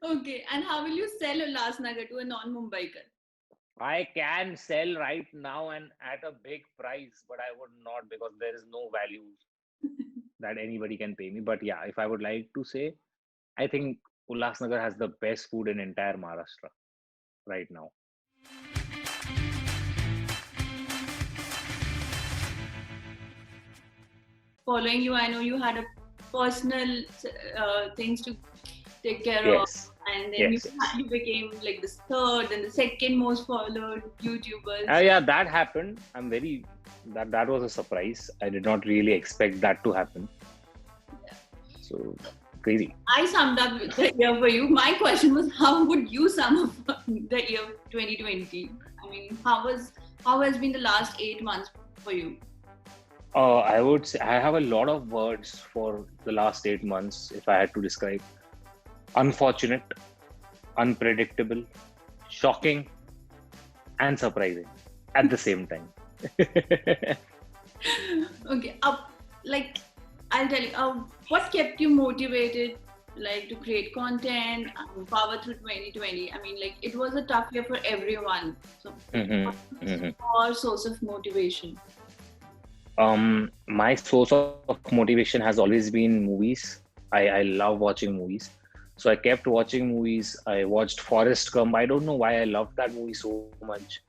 Okay, and how will you sell Ulhasnagar to a non-Mumbaiker? I can sell right now and at a big price, but I would not because there is no value that anybody can pay me. But yeah, if I would like to say, I think Ulhasnagar has the best food in entire Maharashtra right now. Following you, I know you had a personal things to take care of, Yes, and then you yes, yes. you became like the third and the second most followed YouTubers. Yeah, that happened. That was a surprise. I did not really expect that to happen. So crazy. I summed up the year for you. My question was, how would you sum up the year 2020? I mean, how has been the last 8 months for you? I would say I have a lot of words for the last 8 months if I had to describe. Unfortunate, unpredictable, shocking, and surprising at the same time. Okay, like I'll tell you, what kept you motivated, like to create content and power through 2020? I mean, like it was a tough year for everyone. So, hmm what was hmm your source of motivation? My source of motivation has always been movies. I love watching movies. So I kept watching movies. I watched Forrest Gump. I don't know why I loved that movie so much.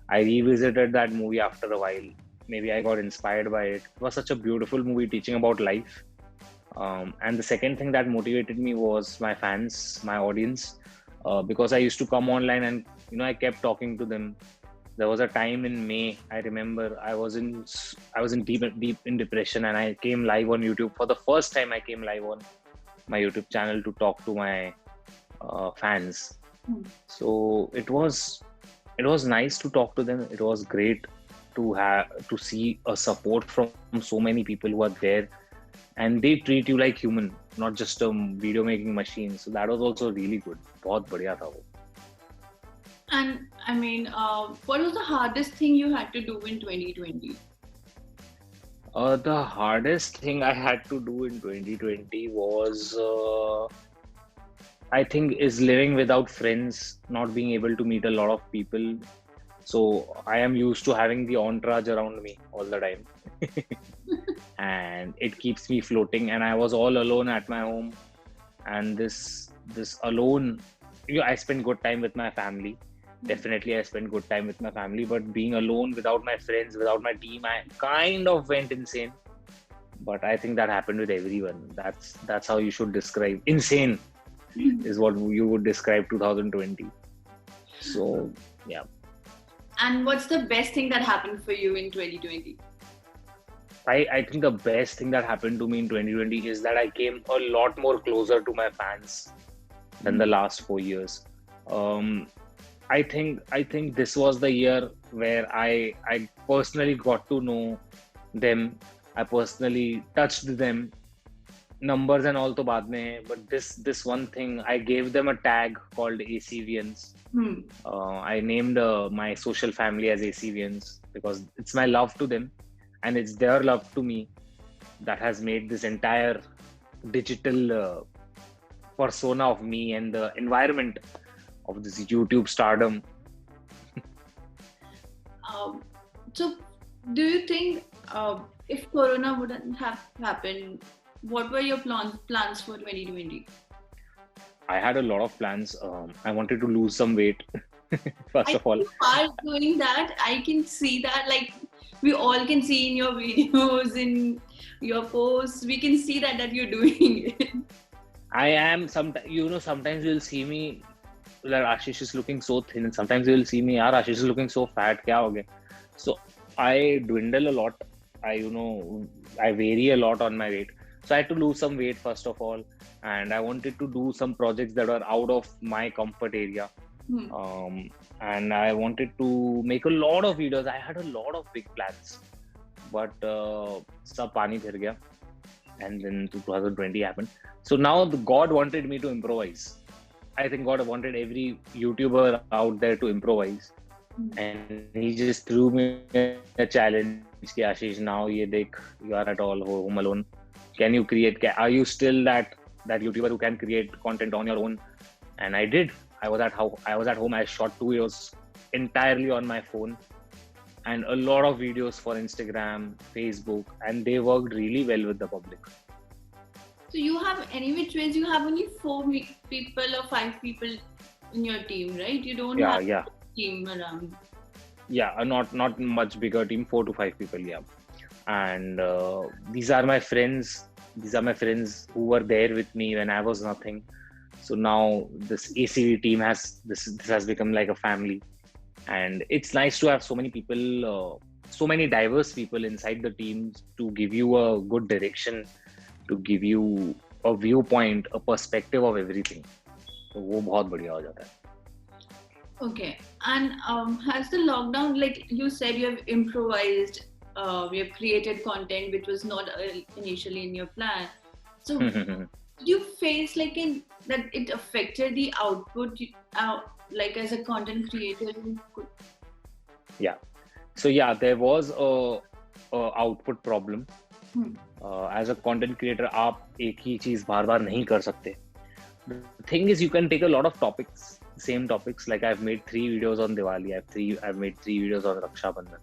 I revisited that movie after a while. Maybe I got inspired by it. It was such a beautiful movie teaching about life. And the second thing that motivated me was my fans, my audience, because I used to come online and I kept talking to them. There was a time in May. I remember I was in deep in depression, and I came live on YouTube for the first time. I came live on my YouTube channel to talk to my fans. Hmm. So it was nice to talk to them. It was great to see a support from so many people who are there, and they treat you like human, not just a video making machine. So that was also really good. बहुत बढ़िया था वो. And I mean, what was the hardest thing you had to do in 2020? The hardest thing I had to do in 2020 was, I think, is living without friends, not being able to meet a lot of people. So I am used to having the entourage around me all the time, and it keeps me floating. And I was all alone at my home, and this alone, I spend good time with my family. Definitely, I spend good time with my family, but being alone without my friends, without my team, I kind of went insane. But I think that happened with everyone. That's how you should describe insane is what you would describe 2020. So yeah, And what's the best thing that happened for you in 2020? I think the best thing that happened to me in 2020 is that I came a lot more closer to my fans than the last 4 years. Um, I think this was the year where I personally got to know them. I personally touched them. Numbers and all to baad mein hai, but this one thing, I gave them a tag called ACVians. Hmm. I named my social family as ACVians because it's my love to them, and it's their love to me that has made this entire digital persona of me and the environment of this YouTube stardom. Um, so, do you think if Corona wouldn't have happened, what were your plans for 2020? I had a lot of plans. I wanted to lose some weight, first I think of all. you are doing that. I can see that. Like we all can see in your videos, in your posts. We can see that you're doing it. I am sometimes you'll see me that Ashish is looking so thin, and sometimes you'll see me, yaar, Ashish is looking so fat. Kya ho gaya? So I dwindle a lot. I vary a lot on my weight. So I had to lose some weight first of all, and I wanted to do some projects that are out of my comfort area. Hmm. And I wanted to make a lot of videos. I had a lot of big plans, but sab pani phir gaya, and then 2020 happened. So now the God wanted me to improvise. I think God wanted every YouTuber out there to improvise, and He just threw me a challenge. Ki Ashish, now ye dekh, you are at all home alone. Can you create? Are you still that YouTuber who can create content on your own? and I did. I was at home. I shot 2 years entirely on my phone, and a lot of videos for Instagram, Facebook, and they worked really well with the public. So you have, any which ways, you have only people or 5 people in your team, right? You don't have Yeah. a team around. Yeah, not much bigger team, 4 to 5 people. Yeah, and these are my friends. These are my friends who were there with me when I was nothing. So now this ACV team this has become like a family, and it's nice to have so many people, so many diverse people inside the teams to give you a good direction, to give you a viewpoint, a perspective of everything. तो वो बहुत बढ़िया हो जाता है. Okay, and has the lockdown, like you said, you have improvised, you have created content which was not initially in your plan. So did you face that it affected the output, like as a content creator? Yeah. So yeah, there was a output problem. As a content creator, आप एक ही चीज बार बार नहीं कर सकते. The thing is, you can take a lot of topics, same topics. Like I've made 3 videos on Diwali. I've made 3 videos on Raksha Bandhan.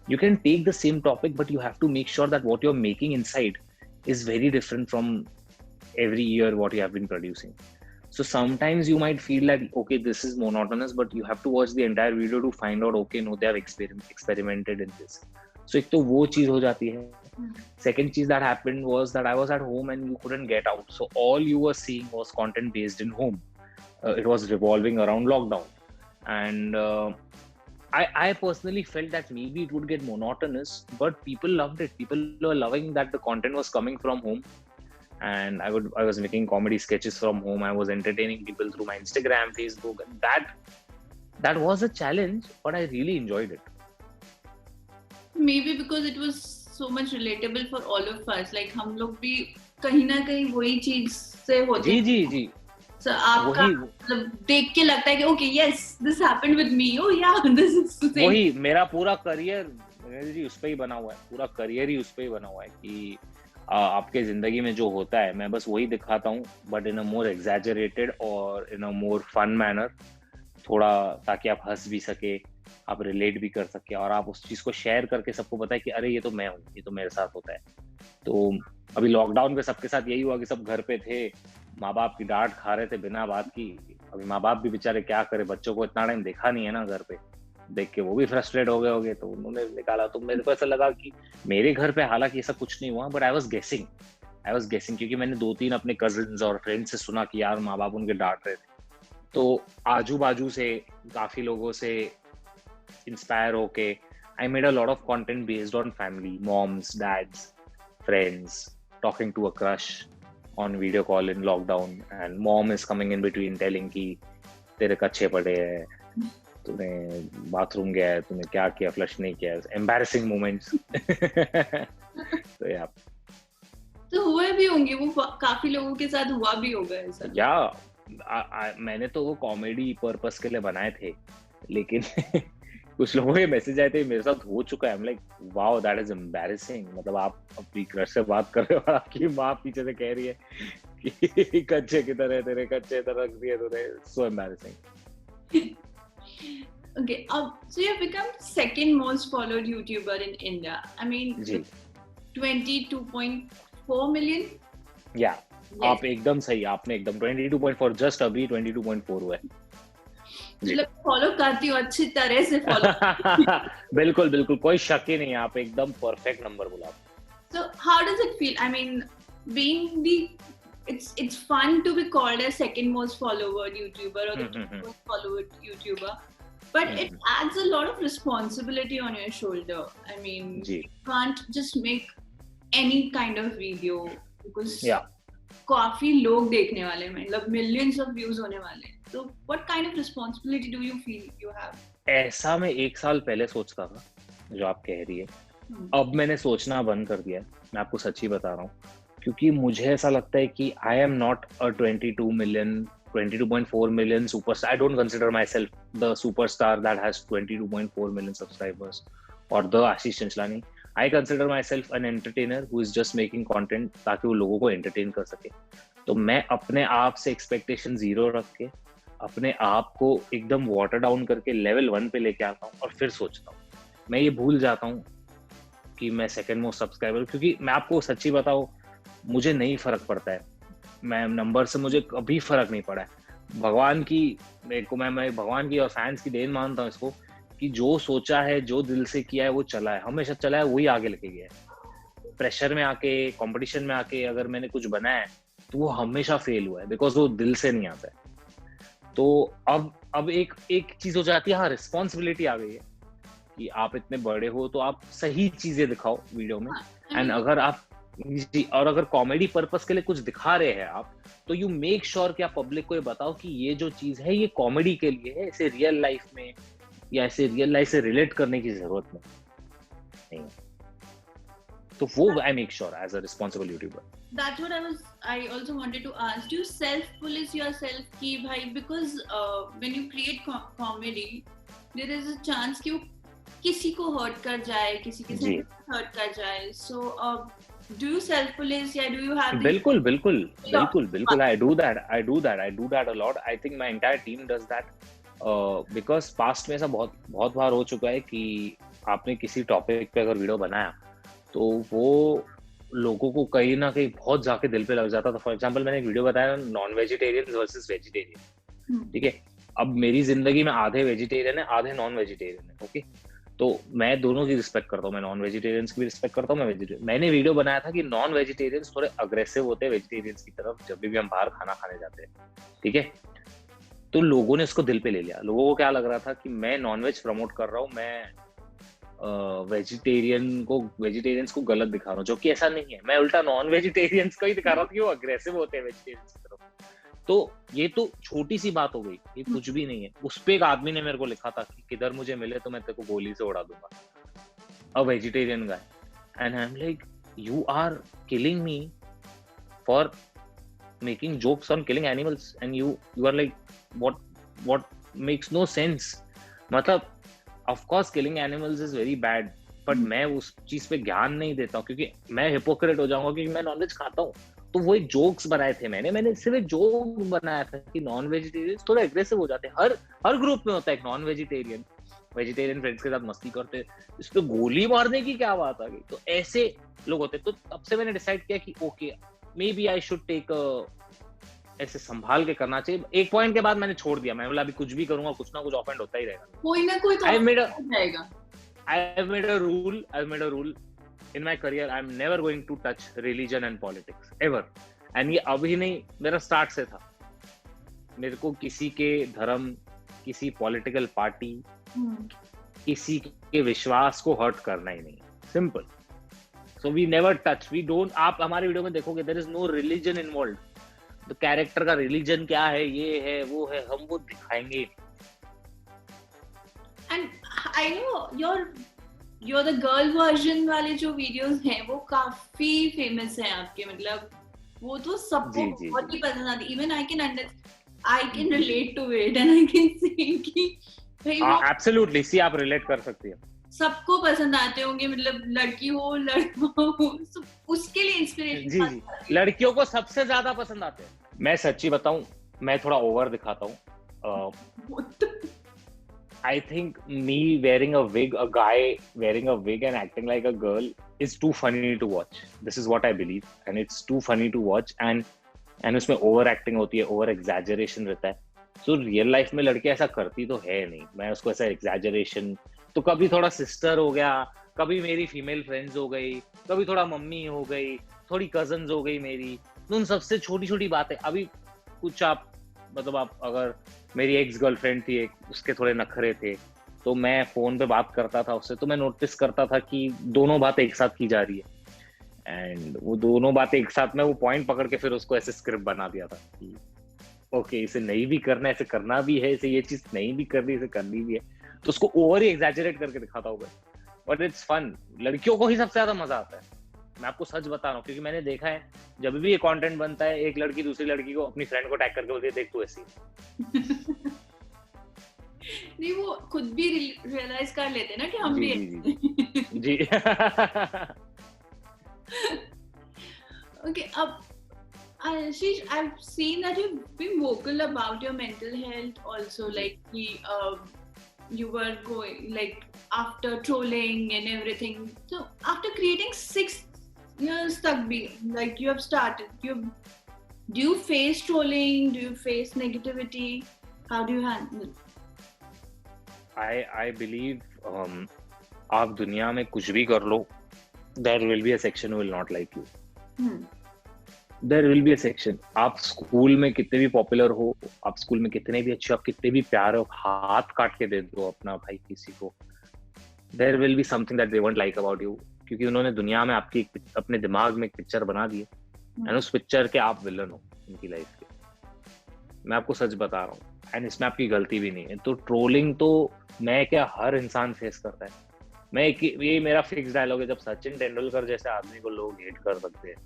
You can take the same topic, but you have to make sure that what you're making inside is very different from every year what you have been producing. So sometimes you might feel like, okay, this is monotonous, but you have to watch the entire video to find out, okay, no, they have experimented in this. So एक तो वो चीज हो जाती है. Second cheese that happened was that I was at home and you couldn't get out. So all you were seeing was content based in home. It was revolving around lockdown. And I personally felt that maybe it would get monotonous, but people loved it. People were loving that the content was coming from home. And I was making comedy sketches from home. I was entertaining people through my Instagram, Facebook. And that was a challenge, but I really enjoyed it. Maybe because it was so much relatable for all of us. Like हम लोग भी कहीं ना कहीं वही चीज से होते हैं. जी. So आपका मतलब देख के लगता है कि okay, yes, this happened with me. Oh yeah, this is the same. वही मेरा पूरा करियर जी उस पे ही बना हुआ है. पूरा करियर ही उस पे ही बना हुआ है कि आपके जिंदगी में जो होता है मैं बस वही दिखाता हूँ, but in a more exaggerated और इन अ मोर फन मैनर, थोड़ा ताकि आप हंस भी सके, आप रिलेट भी कर सके और आप उस चीज को शेयर करके सबको बताए कि अरे ये तो मैं हूँ, ये तो मेरे साथ होता है. तो अभी लॉकडाउन पे सबके साथ यही हुआ कि सब घर पे थे, माँ बाप की डांट खा रहे थे बिना बात की. अभी माँ बाप भी बेचारे क्या करे, बच्चों को इतना टाइम देखा नहीं है ना घर पे, देख के वो भी फ्रस्ट्रेट हो गए होंगे, तो उन्होंने निकाला. तो मेरे को ऐसा लगा कि मेरे घर पे हालांकि ऐसा कुछ नहीं हुआ, बट आई वाज गेसिंग क्योंकि मैंने 2-3 अपने कजिन्स और फ्रेंड्स से सुना कि यार माँ बाप उनके डांट रहे थे. तो आजू बाजू से काफी लोगों से इंस्पायर होके I made a lot of content based on family, moms, dads, friends, talking to a crush on video call in lockdown, and mom is coming in between telling कि तेरे कच्चे पड़े हैं, तूने बाथरूम गया है, तूने क्या किया, फ्लश नहीं किया, embarrassing moments. तो यार तो हुए भी होंगे, वो काफी लोगों के साथ हुआ भी होगा ऐसा. मैंने तो वो कॉमेडी पर्पस के लिए बनाए थे, लेकिन कुछ लोगों के मैसेज आए थे मेरे साथ हो चुका है. I'm like, wow, that is embarrassing. मतलब आप अपनी क्रश से बात कर रहे हो और आपकी माँ पीछे से कह रही है कि कच्चे की तरह तेरे कच्चे तरह रख दिए तूने. So embarrassing. Okay, so you have become second most followed YouTuber in India. I mean, 22.4 million. Yeah. Yes. आप एकदम सही, आपने एकदम 22.4, जस्ट अभी 22.4 हुआ है. मतलब फॉलो करती हूँ अच्छी तरह से फॉलो. बिल्कुल कोई शक ही नहीं, आप एकदम परफेक्ट नंबर बोला. So how does it feel? I mean, being it's fun to be called a second most followed YouTuber or the most followed YouTuber, but it adds a lot of responsibility on your shoulder. I mean, you can't just make any kind of video because काफी लोग देखने वाले हैं, मतलब millions of views होने वाले हैं. So what kind of responsibility do you feel you have? ऐसा मैं 1 साल पहले सोचता था जो आप कह रही है. अब मैंने सोचना बंद कर दिया है, मैं आपको सच्ची बता रहा हूँ, क्योंकि मुझे ऐसा लगता है कि I am not a 22.4 million superstar. I don't consider myself the superstar that has 22.4 million subscribers or the Ashish Chanchlani. I consider myself an entertainer who is just making content ताकि वो लोगों को entertain कर सके. तो मैं अपने आप से expectation 0 रख के अपने आप को एकदम वाटर डाउन करके लेवल 1 पे लेके आता हूँ और फिर सोचता हूँ। मैं ये भूल जाता हूँ कि मैं सेकंड मोस्ट सब्सक्राइबर, क्योंकि मैं आपको सच्ची बताऊँ, मुझे नहीं फर्क पड़ता है। मैं नंबर से मुझे कभी फर्क नहीं पड़ा है। भगवान की मेरे को मैं भगवान की और फैंस की देन मानता हूँ इसको, कि जो सोचा है, जो दिल से किया है वो चला है, हमेशा चला है, वही आगे लेके गया है। प्रेशर में आके, कंपटीशन में आके अगर मैंने कुछ बनाया है तो वो हमेशा फेल हुआ है, बिकॉज वो दिल से नहीं आता है। तो अब एक एक चीज हो जाती है, हाँ रिस्पॉन्सिबिलिटी आ गई है कि आप इतने बड़े हो तो आप सही चीजें दिखाओ वीडियो में। एंड अगर आप और अगर कॉमेडी पर्पस के लिए कुछ दिखा रहे हैं आप, तो यू मेक श्योर कि आप पब्लिक को ये बताओ कि ये जो चीज है ये कॉमेडी के लिए है, इसे रियल लाइफ में या इसे रियल लाइफ से रिलेट करने की जरूरत नहीं है। तो वो I make sure as a responsible YouTuber. That's what I also wanted to ask. Do you self-police yourself कि भाई, because when you create comedy, there is a chance कि वो किसी को hurt कर जाए, किसी के साथ hurt कर जाए. So do you self-police या do you have? बिल्कुल I do that a lot. I think my entire team does that. Because past में ऐसा बहुत बार हो चुका है कि आपने किसी टॉपिक पे अगर वीडियो बनाया तो वो लोगों को कहीं ना कहीं बहुत जाके दिल पे लग जाता था। फॉर एग्जांपल मैंने एक वीडियो बताया नॉन वेजिटेरियन वर्सेस वेजिटेरियन, ठीक है। अब मेरी जिंदगी में आधे वेजिटेरियन है, आधे नॉन वेजिटेरियन है, ओके। तो मैं दोनों की रिस्पेक्ट करता हूँ, मैं नॉन वेजिटेरियंस की भी रिस्पेक्ट करता हूँ, मैं वेजिटेरियन। मैंने वीडियो बनाया था कि नॉन वेजिटेरियंस थोड़े अग्रेसिव होते हैं वेजिटेरियंस की तरफ जब भी हम बाहर खाना खाने जाते हैं, ठीक है। तो लोगों ने इसको दिल पे ले लिया। लोगों को क्या लग रहा था कि मैं नॉनवेज प्रमोट कर रहा हूँ, मैं वेजिटेरियंस को गलत दिखा रहा हूँ, जो कि ऐसा नहीं है। मैं उल्टा नॉन वेजिटेरियंस को ही दिखा रहा हूँ कि वो अग्रेसिव होते हैं वेजिटेरियंस की तरफ। तो ये तो छोटी सी बात हो गई, ये कुछ भी नहीं है। उस पे एक आदमी ने मेरे को लिखा था कि किधर मुझे मिले तो मैं तेरे को गोली से उड़ा दूंगा, a vegetarian guy. And I am like, you are killing me for making jokes on killing animals and you are like, what makes no sense। मतलब of course killing animals is very bad, but मैं उस चीज पे ज्ञान नहीं देता हूँ क्योंकि मैं हिपोक्रेट हो जाऊंगा क्योंकि मैं नॉनवेज खाता हूँ। तो वो एक जोक्स बनाए थे, मैंने सिर्फ एक जोक बनाया था कि नॉन वेजिटेरियन थोड़े एग्रेसिव हो जाते हैं। हर ग्रुप में होता है एक नॉन वेजिटेरियन फ्रेंड्स के साथ मस्ती करते, इस पे गोली मारने की क्या बात आ गई। तो ऐसे लोग होते। तो तब से मैंने डिसाइड किया कि okay, maybe I should take ऐसे संभाल के करना चाहिए। एक पॉइंट के बाद मैंने छोड़ दिया, मैं बोला अभी कुछ भी करूंगा कुछ ना कुछ ऑफेंड होता ही रहेगा, कोई ना कोई तो जाएगा। I have made a rule in my career, I'm never going to touch religion and politics ever। and ये अभी नहीं, मेरा स्टार्ट से था। मेरे को किसी के धर्म, किसी पॉलिटिकल पार्टी, किसी के विश्वास को हर्ट करना ही नहीं, simple. So we never touch, we don't। आप हमारे वीडियो में देखोगे there is no religion involved। तो कैरेक्टर का रिलीजन क्या है, ये है वो है, हम वो दिखाएंगे। And I know your the girl version वाले जो वीडियोस हैं वो काफी फेमस हैं आपके, मतलब वो तो सबको बहुत ही पसंद आती। Even I can relate to it and I can say कि भाई वो एब्सोल्युटली, सी आप रिलेट कर सकती हैं। सबको पसंद आते होंगे, मतलब लड़की हो लड़का हो, उसके लिए इंस्पिरेशन। जी, लड़कियों को सबसे ज्यादा पसंद आते हैं। मैं सच्ची बताऊं, मैं थोड़ा ओवर दिखाता हूँ। I think me wearing a wig, a guy wearing a wig and acting like a girl is too funny to watch. This is what I believe, and it's too funny to watch। and उसमें over acting होती है, over exaggeration रहता है। So real life में लड़की ऐसा करती तो है नहीं। मैं उसको ऐसा एग्जैजरेशन, तो कभी थोड़ा सिस्टर हो गया, कभी मेरी फीमेल फ्रेंड्स हो गई, कभी थोड़ा मम्मी हो गई, थोड़ी कजन्स हो गई मेरी, उन सबसे छोटी छोटी बातें। अभी कुछ आप मतलब आप अगर मेरी एक्स गर्लफ्रेंड थी एक, उसके थोड़े नखरे थे, तो मैं फोन पे बात करता था उससे, तो मैं नोटिस करता था कि दोनों बातें एक साथ की जा रही है। एंड वो दोनों बातें एक साथ, मैं वो पॉइंट पकड़ के फिर उसको ऐसे स्क्रिप्ट बना दिया था कि ओके, इसे नहीं भी करना है, इसे करना भी है, इसे ये चीज नहीं भी करनी, इसे करनी भी है। तो उसको ओवर ही एग्जैजरेट करके दिखाता हूँ, बट इट्स फन। लड़कियों को ही सबसे ज्यादा मजा आता है, मैं आपको सच बता रहा हूँ, क्योंकि मैंने देखा है जब भी ये कंटेंट बनता है, एक लड़की दूसरी लड़की को, अपनी फ्रेंड को टैग करके बोलती है देख तू ऐसी। नहीं, वो खुद भी रियलाइज कर लेते ना कि हम भी जी। ओके, अब I've seen that you've been vocal about your mental health also. Like you were going like after trolling and everything. So after creating 6 years stuck being like you have started, do you face trolling? Do you face negativity? How do you handle it? I believe आप दुनिया में कुछ भी कर लो, there will be a section who will not like you. There will be a section. आप school में कितने भी पॉपुलर हो, आप स्कूल में कितने भी अच्छे, आप कितने भी प्यारे हो, हाथ काट के दे दो अपना भाई किसी को, there will be something that they won't like about you, क्योंकि उन्होंने दुनिया में आपकी अपने दिमाग में एक पिक्चर बना दी है, एंड उस पिक्चर के आप विलन हो उनकी लाइफ के. मैं आपको सच बता रहा हूँ, एंड इसमें आपकी गलती भी नहीं है. तो ट्रोलिंग तो मैं क्या, हर इंसान फेस करता है. ये मेरा फिक्स डायलॉग है, जब सचिन तेंदुलकर जैसे आदमी को लोग हेट कर सकते हैं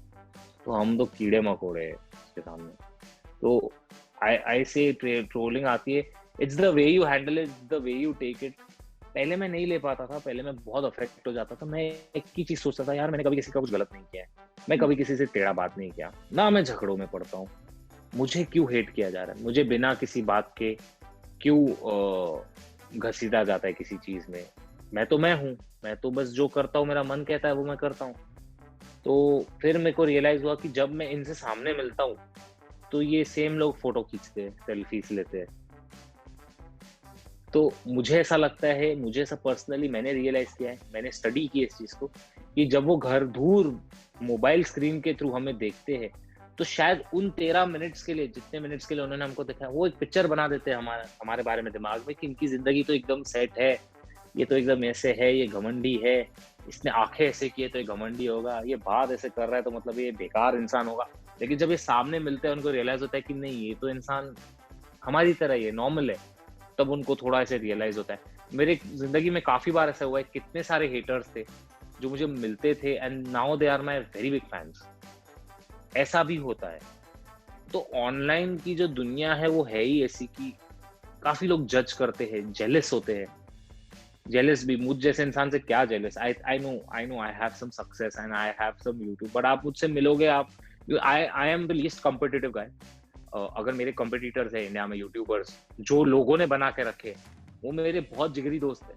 तो हम तो कीड़े मकोड़े हैं उसके सामने. तो आई से ट्रोलिंग आती है, it's the way you handle it, the way you take it. पहले मैं नहीं ले पाता था, पहले मैं बहुत अफेक्ट हो जाता था. मैं एक ही चीज सोचता था, यार मैंने कभी किसी का कुछ गलत नहीं किया है, मैं कभी किसी से टेढ़ा बात नहीं किया ना, मैं झगड़ों में पड़ता हूँ, मुझे क्यों हेट किया जा रहा है, मुझे बिना किसी बात के क्यों घसीटा जाता है किसी चीज में. मैं हूँ, मैं तो बस जो करता हूँ, मेरा मन कहता है वो मैं करता हूँ. तो फिर मेरे को रियलाइज हुआ कि जब मैं इनसे सामने मिलता हूँ तो ये सेम लोग फोटो खींचते हैं, सेल्फीज लेते हैं. तो मुझे ऐसा लगता है, मुझे ऐसा पर्सनली मैंने रियलाइज किया है, मैंने स्टडी की इस चीज को, कि जब वो घर दूर मोबाइल स्क्रीन के थ्रू हमें देखते हैं तो शायद उन 13 मिनट्स के लिए, जितने मिनट्स के लिए उन्होंने हमको देखा, वो एक पिक्चर बना देते हैं हमारे बारे में दिमाग में, कि इनकी जिंदगी तो एकदम सेट है, ये तो एकदम ऐसे है, ये घमंडी है, इसने आंखें ऐसे किए तो ये घमंडी होगा, ये बात ऐसे कर रहा है तो मतलब ये बेकार इंसान होगा. लेकिन जब ये सामने मिलते हैं उनको रियलाइज होता है कि नहीं, ये तो इंसान हमारी तरह ही है, नॉर्मल है. तब उनको थोड़ा ऐसे रियलाइज होता है. मेरे जिंदगी में काफी बार ऐसा हुआ है, कितने सारे हेटर्स थे जो मुझे मिलते थे and now they are my very big fans. ऐसा भी होता है. तो ऑनलाइन की जो दुनिया है वो है ही ऐसी कि काफी लोग जज करते हैं, जेलस होते हैं. जेलस भी, मुझ जैसे इंसान से क्या jealous. I know I have some success and I have some YouTube, but आप मुझसे मिलोगे, आप I am the least competitive guy. अगर मेरे कॉम्पिटिटर्स है इंडिया में, यूट्यूबर्स जो लोगों ने बना के रखे, वो मेरे बहुत जिगरी दोस्त है.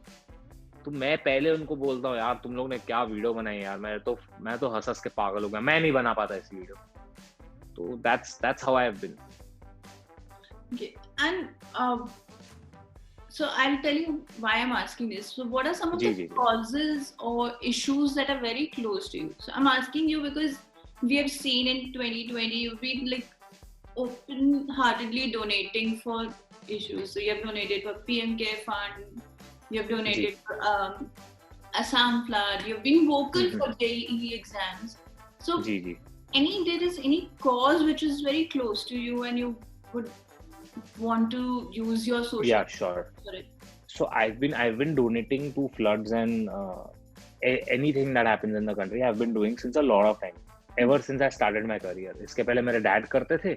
तो मैं पहले उनको बोलता हूँ, यार तुम लोग ने क्या वीडियो बनाई यार, मैं तो हंस हंस के पागल हो गया, मैं नहीं बना पाता ऐसी वीडियो. तो that's how I have been. Okay. And so I'll tell you why I'm asking this. So what are some of the causes or issues that are very close to you? So I'm asking you because we have seen in 2020 you've been like open-heartedly donating for issues. So you have donated for PM Care Fund, you have donated for Assam flood, you've been vocal for JEE exams. So there is any cause which is very close to you and you would want to use your social for it? So I've been donating to floods and anything that happens in the country. I've been doing since a lot of time, ever since I started my career. इसके पहले मेरे dad करते थे,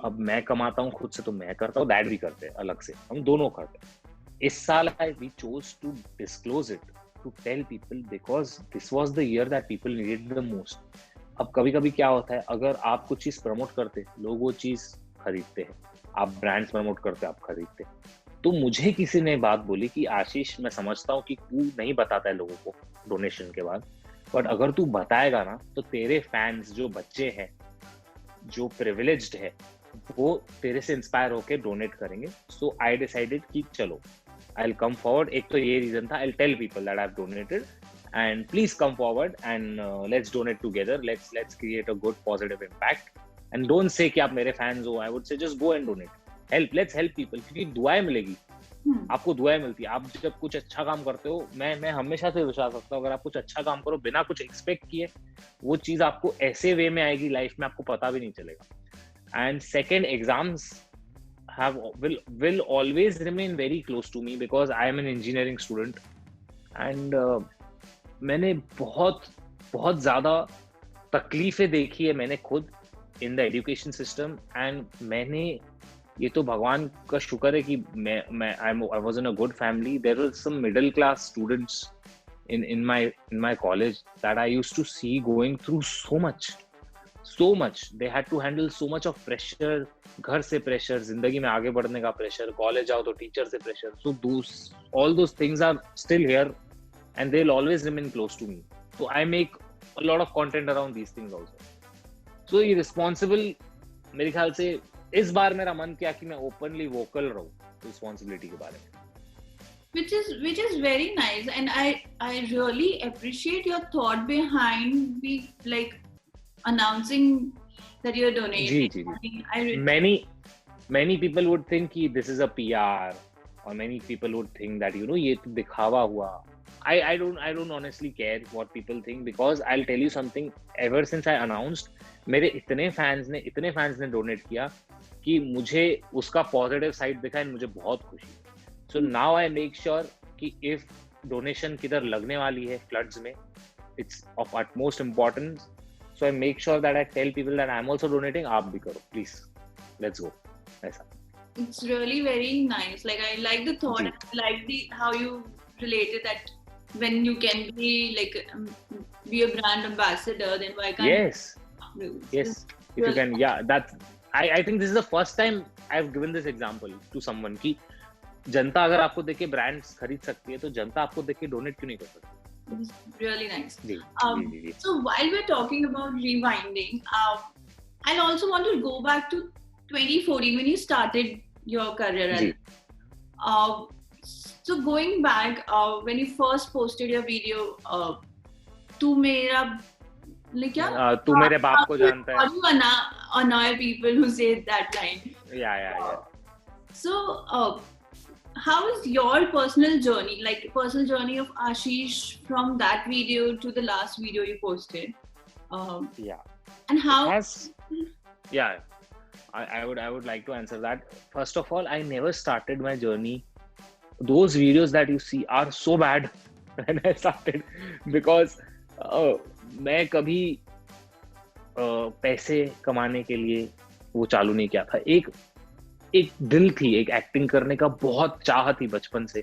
अब मैं कमाता हूँ खुद से तो मैं करता हूँ, डैड भी करते हैं अलग से, हम दोनों करते हैं. इस साल we chose to disclose it, to tell people, because this was the year that people needed the most. अब कभी कभी क्या होता है, अगर आप कुछ चीज प्रमोट करते, लोग वो चीज खरीदते हैं. आप ब्रांड्स प्रमोट करते, आप खरीदते. तो मुझे किसी ने बात बोली कि आशीष, मैं समझता हूँ कि तू नहीं बताता है लोगों को डोनेशन के बाद, बट अगर तू बताएगा ना तो तेरे फैंस जो बच्चे हैं, जो प्रिविलेज्ड है, वो तेरे से इंस्पायर होके डोनेट करेंगे. सो आई डिसाइडेड कि चलो आई विल कम फॉरवर्ड. एक तो ये रीजन था, I will tell people that I have donated and please come forward and let's donate together, let's create a good positive impact. And don't say कि आप मेरे fans हो, I would say just go and donate, let's help people, क्योंकि दुआएं मिलेगी. आपको दुआएं मिलती है. आप जब कुछ अच्छा काम करते हो, मैं हमेशा से विश्वास रखता हूँ, अगर आप कुछ अच्छा काम करो बिना कुछ एक्सपेक्ट किए, वो चीज आपको ऐसे वे में आएगी लाइफ में, आपको पता भी नहीं चलेगा. And second, exams will always remain very close to me because I am an engineering student and मैंने बहुत ज़्यादा तकलीफ़ें देखी है मैंने खुद in the education system. And मैंने, ये तो भगवान का शुक्र है कि मैं I was in a good family. There were some middle class students in my college that I used to see going through so so much. They had to handle so much of pressure. घर से pressure, जिंदगी में आगे बढ़ने का pressure, college जाओ तो teacher से pressure. So all those things are still here, and they'll always remain close to me. So I make a lot of content around these things also. So irresponsible, मेरे ख्याल से इस बार मेरा मन किया कि मैं openly vocal रहूं responsibility के बारे में. Which is very nice, and I really appreciate your thought behind like announcing that you're donating. Ji. Many people would think कि this is a PR, or many people would think that ये तो दिखावा हुआ. I don't honestly care what people think, because I'll tell you something. Ever since I announced, मेरे इतने fans ने donate किया कि मुझे उसका positive side दिखा, and मुझे बहुत खुशी. So now I make sure कि if donation किधर लगने वाली है floods में, it's of utmost importance. So I make sure that I tell people that I'm also donating. आप भी करो, please. Let's go. ऐसा. It's really very nice. Like I like the thought. I like how you related that when you can be like be a brand ambassador, then why can't yes. If you can, yeah. That's. I think this is the first time I've given this example to someone कि जनता अगर आपको देख के brands खरीद सकती है, तो जनता आपको देख के डोनेट क्यों नहीं कर सकती? Really nice. So while we're talking about rewinding, I'll also want to go back to 2014 when you started your career. So going back, when you first posted your video, तू मेरा क्या? तू मेरे बाप को जानता है. You annoy people who say that line. Yeah. So how is your personal journey of Ashish from that video to the last video you posted? And how? I would like to answer that. First of all, I never started my journey. Those videos that you see are so bad when I started, because मैं कभी पैसे कमाने के लिए वो चालू नहीं किया था. एक दिल थी, एक एक्टिंग करने का बहुत चाह थी बचपन से.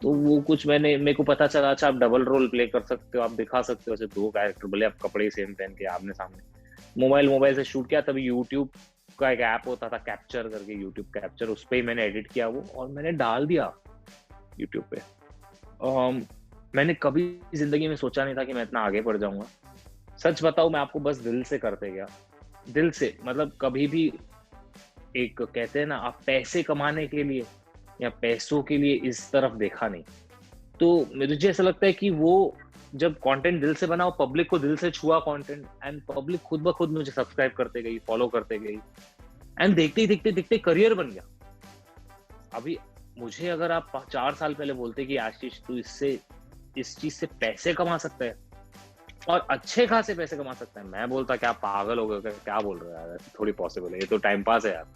तो वो कुछ मेरे को पता चला, अच्छा आप डबल रोल प्ले कर सकते हो, आप दिखा सकते हो ऐसे दो कैरेक्टर, भले आप कपड़े सेम पहन के आमने सामने. मोबाइल से शूट किया. तभी यूट्यूब का एक ऐप होता था कैप्चर करके, यूट्यूब कैप्चर, उस पर ही मैंने एडिट किया वो, और मैंने डाल दिया यूट्यूब पे. मैंने कभी जिंदगी में सोचा नहीं था कि मैं इतना आगे बढ़ जाऊंगा. सच बताऊं, मैं आपको, बस दिल से करते गया. दिल से, मतलब कभी भी एक कहते हैं ना, आप पैसे कमाने के लिए या पैसों के लिए इस तरफ देखा नहीं. तो मुझे ऐसा लगता है कि वो जब कंटेंट दिल से बनाओ, पब्लिक को दिल से छुआ कंटेंट, एंड पब्लिक खुद ब खुद मुझे सब्सक्राइब करते गई, फॉलो करते गई, एंड देखते करियर बन गया. अभी मुझे अगर आप 4 साल पहले बोलते कि आशीष तू इस चीज से पैसे कमा सकता है और अच्छे खासे पैसे कमा सकता है, मैं बोलता क्या पागल हो गए, क्या बोल रहे हो यार, थोड़ी पॉसिबल है, ये तो टाइम पास है यार.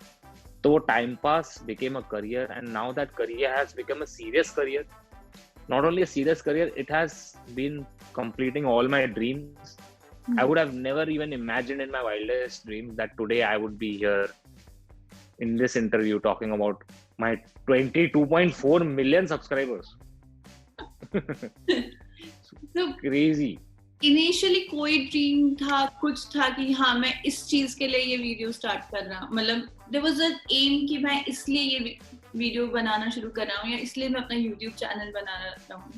तो वो time pass became a career, and now that career has become a serious career. Not only a serious career, it has been completing all my dreams. I would have never even imagined in my wildest dreams that today I would be here in this interview talking about my 22.4 million subscribers. So crazy. Initially कोई dream था, कुछ था कि हाँ मैं इस चीज के लिए ये वीडियो स्टार्ट कर रहा हूँ, मतलब देयर वाज एन एम कि मैं इसलिए ये वीडियो बनाना शुरू कर रहा हूँ, या इसलिए मैं अपना यूट्यूब चैनल बना रहा हूँ?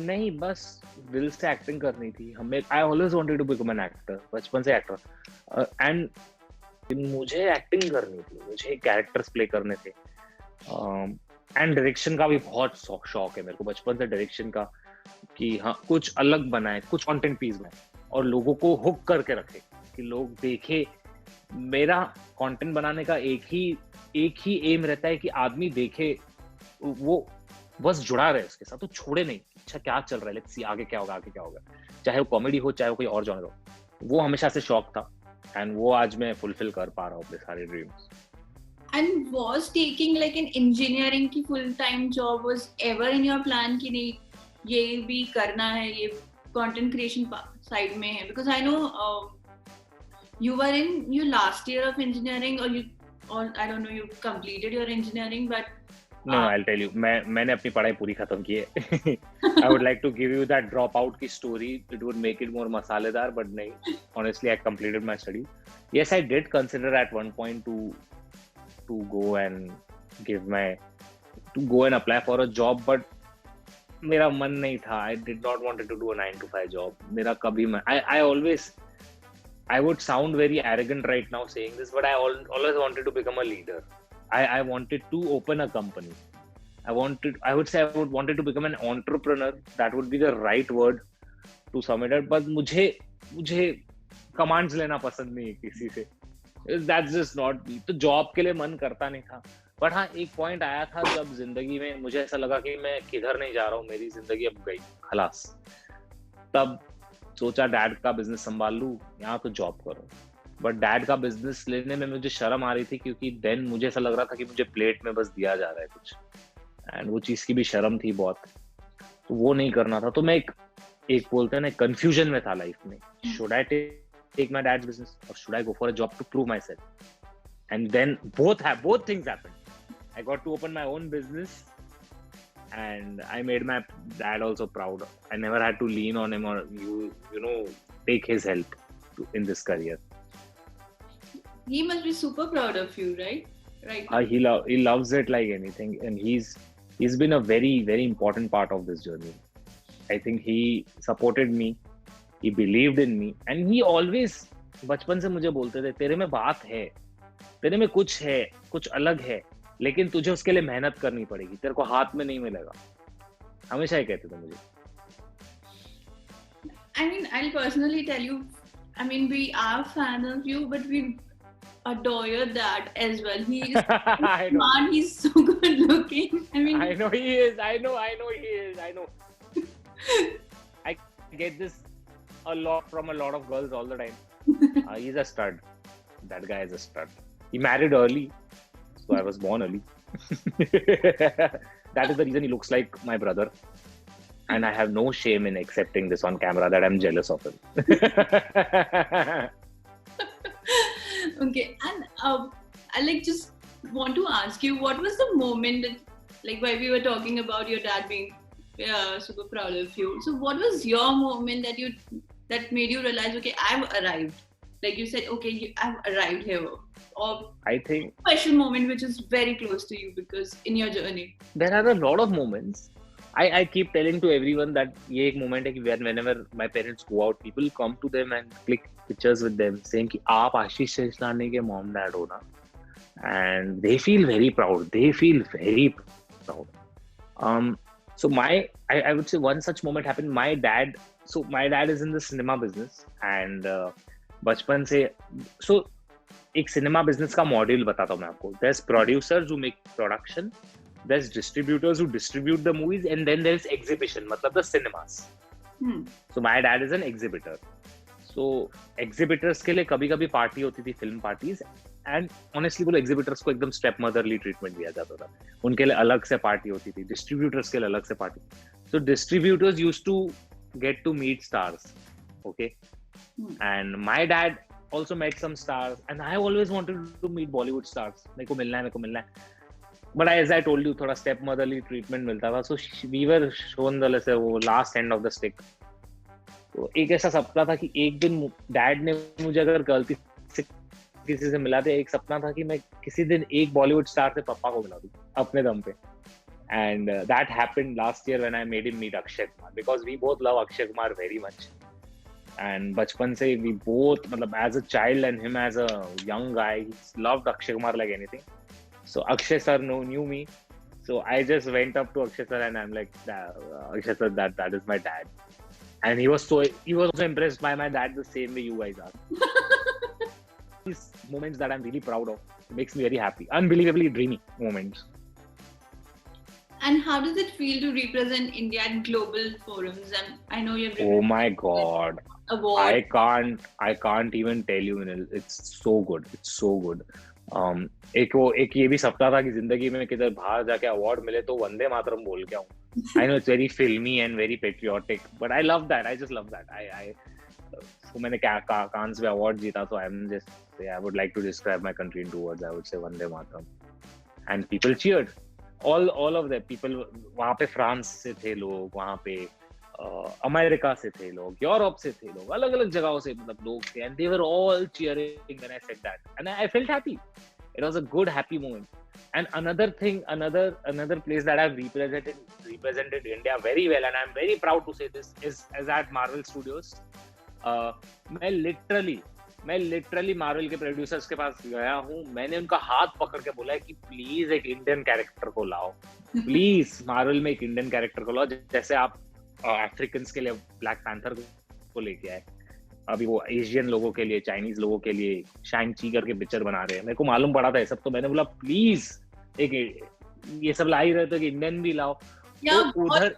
नहीं, बस दिल से एक्टिंग करनी थी हमें. I always wanted to become an actor, बचपन से एक्टर, एंड मुझे एक्टिंग करनी थी, मुझे कैरेक्टर्स प्ले करने थे, एंड डायरेक्शन का भी बहुत शौक है मेरे को बचपन से, डायरेक्शन का, कि हाँ कुछ अलग बनाए, कुछ कंटेंट पीस बनाए और लोगों को हुक करके रखे कि लोग देखे. मेरा कंटेंट बनाने का एक ही एम रहता है कि आदमी देखे, वो बस जुड़ा रहे उसके साथ, तो छोड़े नहीं. अच्छा क्या चल रहा है, लेट्स सी आगे क्या होगा, चाहे वो कॉमेडी हो, चाहे वो कोई और जॉनर हो. वो हमेशा से शौक था, एंड वो आज मैं फुलफिल कर पा रहा हूँ अपने सारे dreams. And was taking like an engineering की full time job was ever in your plan कि नहीं ये भी करना है, ये content creation side में है? Because I know you were in your last year of engineering, or I don't know, you completed your engineering, but No, I'll tell you. मैंने अपनी पढ़ाई पूरी खत्म की है. I would like to give you that dropout की story. It would make it more मसालेदार, but नहीं. Honestly, I completed my study. Yes, I did consider at one point to go and give my to go and apply for a job, but मेरा मन नहीं था. I did not wanted to do a 9 to 5 job. मेरा कभी I always I would sound very arrogant right now saying this, but I always wanted to become a leader. I wanted to open a company. I would say I wanted to become an entrepreneur. That would be the right word to sum it up. But मुझे commands लेना पसंद नहीं है किसी से. That's just not me. तो job के लिए मन करता नहीं था. But हाँ, एक point आया था जब जिंदगी में मुझे ऐसा लगा कि मैं किधर नहीं जा रहा हूँ, मेरी जिंदगी अब गई, खलास. तब सोचा डैड का बिजनेस संभाल लूँ, यहाँ तो जॉब करो. बट डैड का बिजनेस लेने में मुझे शर्म आ रही थी, क्योंकि देन मुझे ऐसा लग रहा था कि मुझे प्लेट में बस दिया जा रहा है कुछ, एंड वो चीज की भी शर्म थी बहुत, तो वो नहीं करना था. तो मैं एक बोलते हैं ना, कंफ्यूजन में था लाइफ में. Should I take my dad's business और should I go for a job to prove myself? And then both things happened. I got to open my own business and I made my dad also proud. I never had to lean on him or you know take his help in this career. He must be super proud of you, right? Right. He loves it like anything, and he's been a very very important part of this journey. I think he supported me, he believed in me, and he always बचपन से मुझे बोलते थे, तेरे में बात है, तेरे में कुछ है, कुछ अलग है, लेकिन तुझे उसके लिए मेहनत करनी पड़ेगी, तेरे को हाथ में नहीं मिलेगा. हमेशा ही कहते थे मुझे. I mean, I'll personally tell you, I mean, we are fan of you, but we adore your dad as well. He is smart, he's so good looking. I mean, I know he is. I know he is. I know. I get this a lot from a lot of girls all the time. He's a stud. That guy is a stud. He married early, so I was born early. That is the reason he looks like my brother. And I have no shame in accepting this on camera that I'm jealous of him. Okay, and I like just want to ask you, what was the moment that, like, while we were talking about your dad being super proud of you, so what was your moment that made you realize, okay, I've arrived? Like you said, okay, I've arrived here. Or I think special moment which is very close to you because in your journey. There are a lot of moments. I keep telling to everyone that ये एक moment है कि whenever my parents go out, people come to them and click pictures with them saying कि आप आशीष शेषलानी के mom dad हो ना, and they feel very proud. They feel very proud. So I would say one such moment happened. My dad is in the cinema business, and बचपन से, so एक cinema business का module बताता हूँ मैं आपको. There's producers who make production, there's distributors who distribute the movies, and then there's exhibition, मतलब the cinemas. So my dad is an exhibitor. So exhibitors के लिए कभी कभी पार्टी होती थी, फिल्म पार्टीज, एंड ऑनेस्टली बोलो exhibitors को एकदम स्टेप मदरली ट्रीटमेंट दिया जाता था. उनके लिए अलग से पार्टी होती थी, डिस्ट्रीब्यूटर्स के लिए अलग से party. So distributors used to get to meet stars, okay? And my dad also met some stars, and I always wanted to meet Bollywood stars. मेरे को मिलना है. But as I told you, थोड़ा step motherly treatment मिलता था. So we were shown the वो last end of the stick. तो एक ऐसा सपना था कि एक दिन डैड ने मुझे अगर गलती से किसी से मिला दे, एक सपना था कि मैं किसी दिन एक बॉलीवुड स्टार से पापा को मिला दूं अपने दम पे. And that happened last year when I made him meet Akshay Kumar, because we both love Akshay Kumar very much. And बचपन से we both, मतलब as a child and him as a young guy, he loved Akshay Kumar like anything. So Akshay sir knew me. So I just went up to Akshay sir and I'm like, Akshay sir, that is my dad. And he was also impressed by my dad the same way you guys are. These moments that I'm really proud of. It makes me very happy. Unbelievably dreamy moments. And how does it feel to represent India at global forums? And I know you've Oh my God. Award. I can't even tell you, Vinil. It's so good. It's so good. एक ये भी सपना था कि जिंदगी में किधर बाहर जाके अवार्ड मिले तो वंदे मातरम बोल के आऊं. I know it's very filmy and very patriotic, but I love that. I just love that. So मैंने कांस में अवार्ड जीता, so I would like to describe my country in 2 words. I would say Vande Mataram, and people cheered. all of the people, वहाँ पे France से थे लोग, वहाँ पे अमेरिका से थे लोग, यूरोप से थे लोग, अलग अलग जगहों से मतलब लोग थे, and they were all cheering when I said that, and I felt happy. It was a good happy moment. And another thing, another place that I've represented India very well, and I'm very proud to say this, is at Marvel Studios. मैं literally Marvel के producers के पास गया हूँ, मैंने उनका हाथ पकड़ के बोला है कि प्लीज एक इंडियन कैरेक्टर को लाओ, प्लीज मार्वल में एक इंडियन कैरेक्टर को लाओ, जैसे आप अफ्रीकन के लिए ब्लैक पैंथर को लेके आए, अभी वो एशियन लोगों के लिए, चाइनीज लोगों के लिए शैंग ची करके पिक्चर बना रहे हैं। मेरे को मालूम पड़ा था ये सब, तो मैंने बोला प्लीज एक ये सब ला ही रहे तो एक इंडियन भी लाओ। तो उधर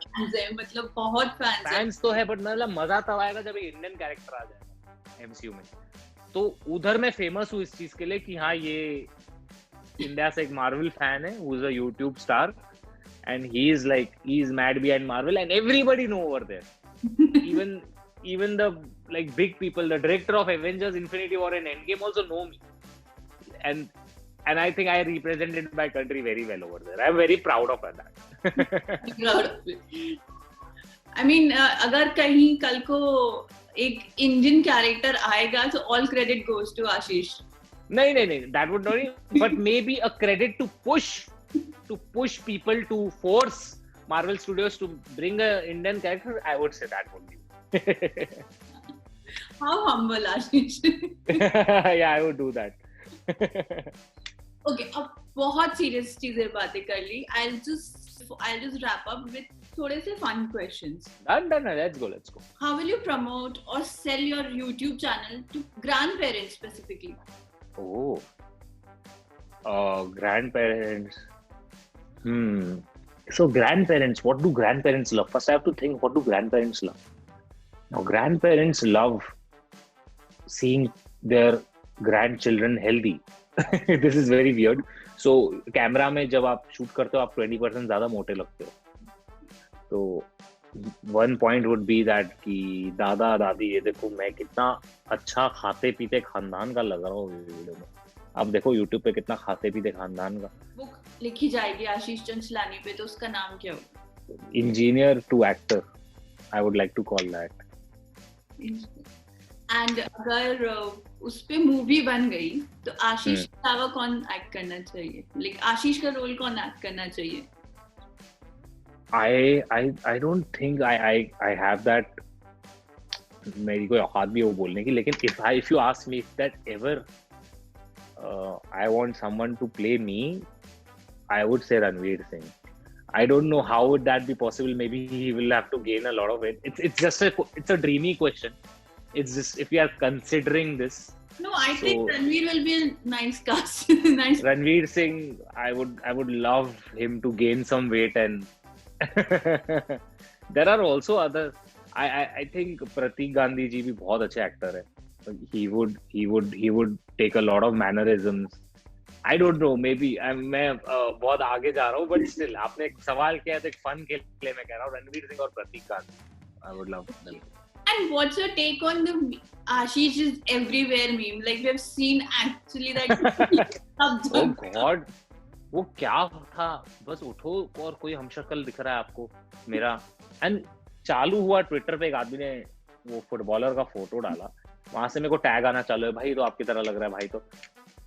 मतलब बहुत फैंस तो है, बट मतलब मजा तब आएगा जब एक इंडियन कैरेक्टर आ जाएगा एमसीयू में। तो उधर मैं फेमस हूँ इस चीज के लिए कि हाँ ये इंडिया से एक मार्वल फैन है, who is a YouTube star, and he is mad behind Marvel, and everybody know over there. even the like big people, the director of Avengers Infinity War and Endgame also know me, and I think I represented my country very well over there. I'm very proud of that. Proud of it. I mean, अगर कहीं कल को एक Indian character आएगा तो all credit goes to Ashish. नहीं, that would not be, but maybe a credit to push people, to force Marvel Studios to bring a Indian character. I would say that would be. How humble, Ashish. Yeah, I would do that. Okay, अब बहुत serious चीजें बातें कर ली. I'll just wrap up with थोड़े से fun questions. Done. Let's go. How will you promote or sell your YouTube channel to grandparents specifically? Oh, grandparents. So grandparents, what do grandparents love? First I have to think, what do grandparents love? Now grandparents love seeing their grandchildren healthy. This is very weird. So camera में जब आप shoot करते हो आप 20% ज्यादा मोटे लगते हो. तो one point would be that कि दादा दादी ये देखो मैं कितना अच्छा खाते पीते खानदान का लग रहा हूँ वीडियो में. आप देखो YouTube पे कितना खाते पीते खानदान का. बुक लिखी जाएगी आशीष चंचलानी पे, तो उसका नाम क्या होगा? Engineer to actor, I would like to call that. And अगर उस पे मूवी बन गई तो आशीष के अलावा कौन एक्ट करना चाहिए? Like आशीष का रोल कौन एक्ट करना चाहिए? I don't think I have that. मेरी कोई औकात भी है वो बोलने की, लेकिन if you ask me if that ever I want someone to play me, I would say Ranveer Singh. I don't know how would that be possible. Maybe he will have to gain a lot of it. It's a dreamy question. It's just if you are considering this. No, I think Ranveer will be a nice cast. Nice. Ranveer Singh, I would love him to gain some weight, and there are also other. I think Pratik Gandhi ji भी बहुत अच्छे actor है. He would take a lot of mannerisms. I don't know, maybe मैं बहुत आगे जा रहा हूँ, but still आपने एक सवाल किया तो एक fun के लिए मैं कह रहा हूँ Ranveer Singh और Pratik Gandhi. I would love them. And what's your take on the Ashish is everywhere meme? Like we have seen actually that. Oh God, वो क्या था? बस उठो और कोई हमशक्ल दिख रहा है आपको मेरा. And चालू हुआ ट्विटर पे, एक आदमी ने वो फुटबॉलर का फोटो डाला, वहां से मेरे को टैग आना चालू है, भाई तो आपकी तरह लग रहा है भाई.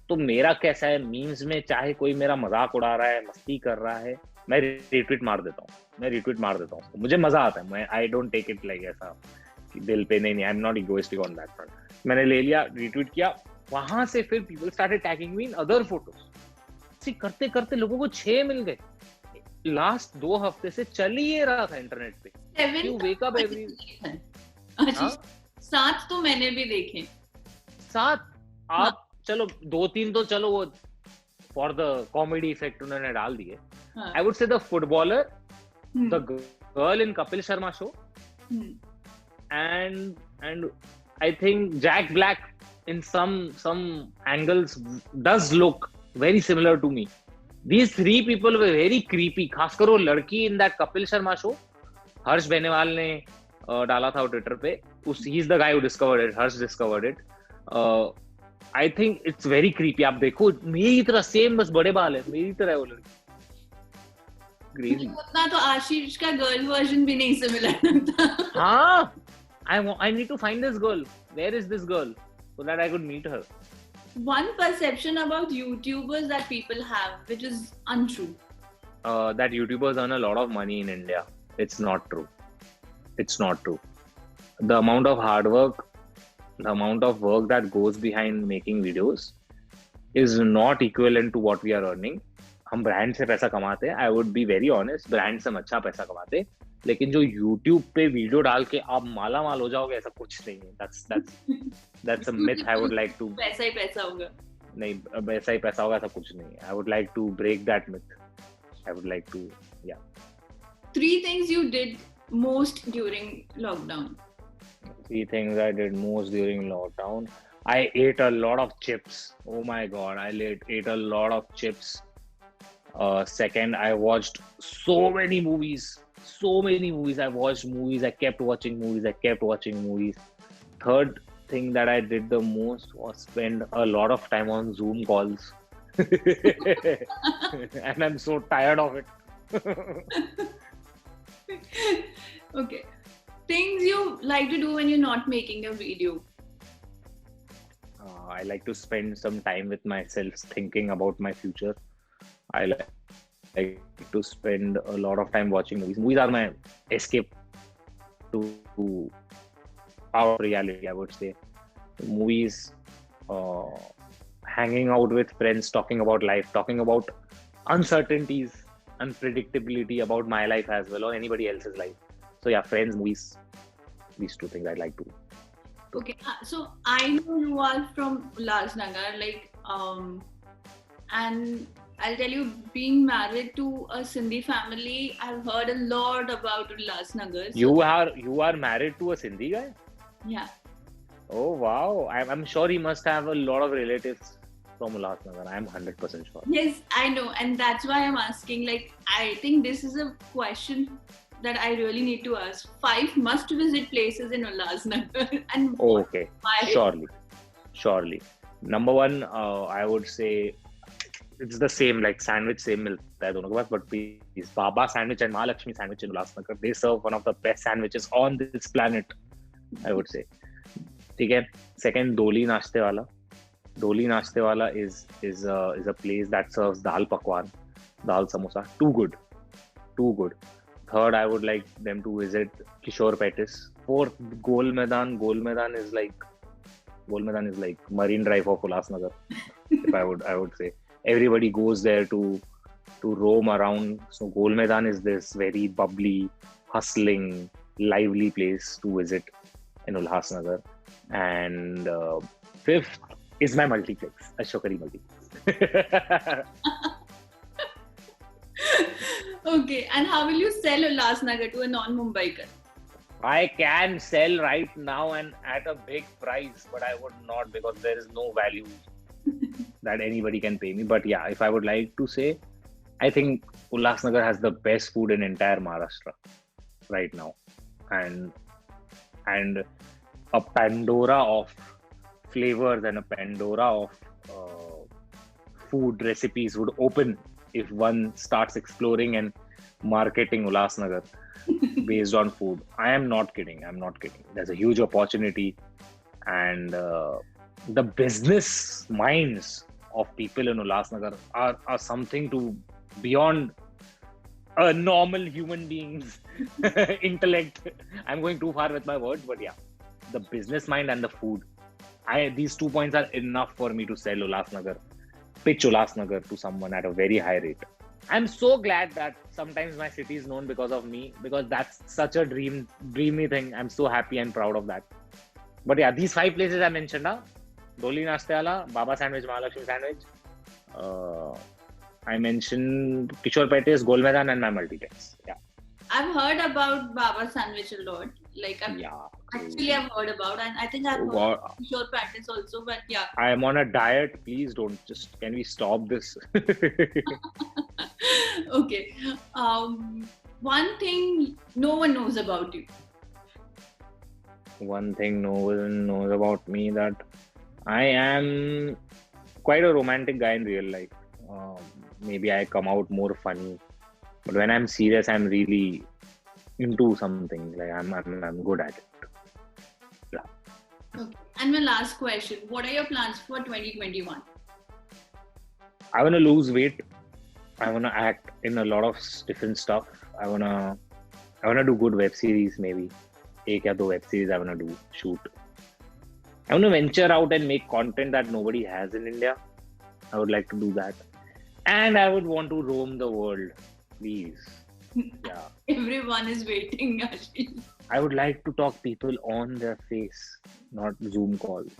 तो मेरा कैसा है, मीम्स में चाहे कोई मेरा मजाक उड़ा रहा है, मस्ती कर रहा है, मैं रिट्वीट मार देता हूँ. मुझे मजा आता है. मैं I don't take it like ऐसा कि दिल पे. नहीं, I am not egoistic on that front. मैंने ले लिया, रिट्वीट किया, वहां से फिर people started tagging me in other photos. करते करते लोगों को 6 मिल गए. लास्ट 2 हफ्ते से चल ही रहा था इंटरनेट पे. You wake up every. 7 तो मैंने भी देखे. 7 आप चलो 2-3 तो चलो वो फॉर द कॉमेडी इफेक्ट उन्होंने डाल दिए. I would say the footballer, the girl in Kapil Sharma show, and I think Jack Black in some angles does look very similar to me. These 3 people were very creepy. खासकर वो लड़की in that Kapil Sharma show, Harsh Beniwal ने डाला था Twitter पे. He's the guy who discovered it. Harsh discovered it. I think it's very creepy. आप देखो मेरी तरह सेम, बस बड़े बाल है, मेरी तरह है वो लड़की. crazy. उतना तो आशीष का गर्ल वर्जन भी नहीं सिमिलर लगता. हाँ, I need to find this girl. Where is this girl? So that I could meet her. One perception about YouTubers that people have, which is untrue. That YouTubers earn a lot of money in India. It's not true. It's not true. The amount of hard work, the amount of work that goes behind making videos is not equivalent to what we are earning. हम brand से पैसा कमाते हैं. I would be very honest. Brand से हम अच्छा पैसा कमाते हैं. लेकिन जो YouTube पे वीडियो डाल के आप माला माल हो जाओगे, ऐसा कुछ नहीं है. That's a myth. I would like to. पैसा ही पैसा होगा. नहीं, वैसा ही पैसा होगा, ऐसा कुछ नहीं है. I would like to break that myth. I would like to, yeah. 3 things you did most during lockdown. 3 things I did most during lockdown. I ate a lot of chips. Oh my God, I ate a lot of chips. Second, I watched so many movies. I watched movies. I kept watching movies. Third thing that I did the most was spend a lot of time on Zoom calls. And I'm so tired of it. Okay. Things you like to do when you're not making a video. I like to spend some time with myself thinking about my future. I like to spend a lot of time watching movies. Movies are my escape to our reality, I would say. Movies, hanging out with friends, talking about life, talking about uncertainties, unpredictability about my life as well or anybody else's life. So yeah, friends, movies, these 2 things I like to do. Okay, so I know you are from Ulhasnagar, and I'll tell you, being married to a Sindhi family, I've heard a lot about Ulhasnagar. So, You are married to a Sindhi guy? Yeah. Oh wow! I'm sure he must have a lot of relatives from Ulhasnagar. I'm 100% sure. Yes, I know, and that's why I'm asking. I think this is a question that I really need to ask. 5 must-visit places in Ulhasnagar, and Okay, why? surely. Number 1, I would say it's the same, like sandwich same मिलता है दोनों के पास, but please, Baba Sandwich and Mahalakshmi Sandwich in Ulhasnagar, they serve one of the best sandwiches on this planet, I would say. ठीक है. Second, Doli नाश्ते वाला. Doli नाश्ते वाला is a place that serves dal pakwan, dal samosa. Too good. Third, I would like them to visit Kishore Petis. Fourth, Gol Maidan. Gol Maidan is like Marine Drive of Ulhasnagar. If I would say, everybody goes there to roam around. So Gol Maidan is this very bubbly, hustling, lively place to visit in Ulhasnagar. And fifth is my multiplex, Ashokari multiplex. Okay, and how will you sell Ulhasnagar to a non-Mumbaiker? I can sell right now and at a big price, but I would not because there is no value that anybody can pay me. But yeah, if I would like to say, I think Ulhasnagar has the best food in entire Maharashtra right now, and a Pandora of flavors and a Pandora of food recipes would open if one starts exploring and marketing Ulhasnagar based on food. I am not kidding. There's a huge opportunity, and the business minds of people in Ulhasnagar are something to beyond a normal human being's intellect. I'm going too far with my words, but yeah, the business mind and the food. These 2 points are enough for me to sell Ulhasnagar, pitch Ulhasnagar to someone at a very high rate. I'm so glad that sometimes my city is known because of me, because that's such a dreamy thing. I'm so happy and proud of that. But yeah, these 5 places I mentioned now: Doli Nashte Wala, Baba Sandwich, Mahalakshmi Sandwich. I mentioned Kishore Petis, Gol Maidan, and my multiplex. Yeah. I've heard about Baba Sandwich a lot. I've heard about, and I think I've heard of Kishore Patis also, but yeah. I am on a diet. Please don't. Can we stop this? Okay. One thing no one knows about you. One thing no one knows about me, that I am quite a romantic guy in real life. Maybe I come out more funny But when I'm serious, I'm really into something. Like I'm good at it. Okay. And my last question: what are your plans for 2021? I wanna lose weight. I wanna act in a lot of different stuff. I wanna do good web series maybe. एक या दो web series I wanna do shoot. I wanna venture out and make content that nobody has in India. I would like to do that, and I would want to roam the world. Please, yeah. Everyone is waiting, Ashish. I would like to talk people on their face, not Zoom calls.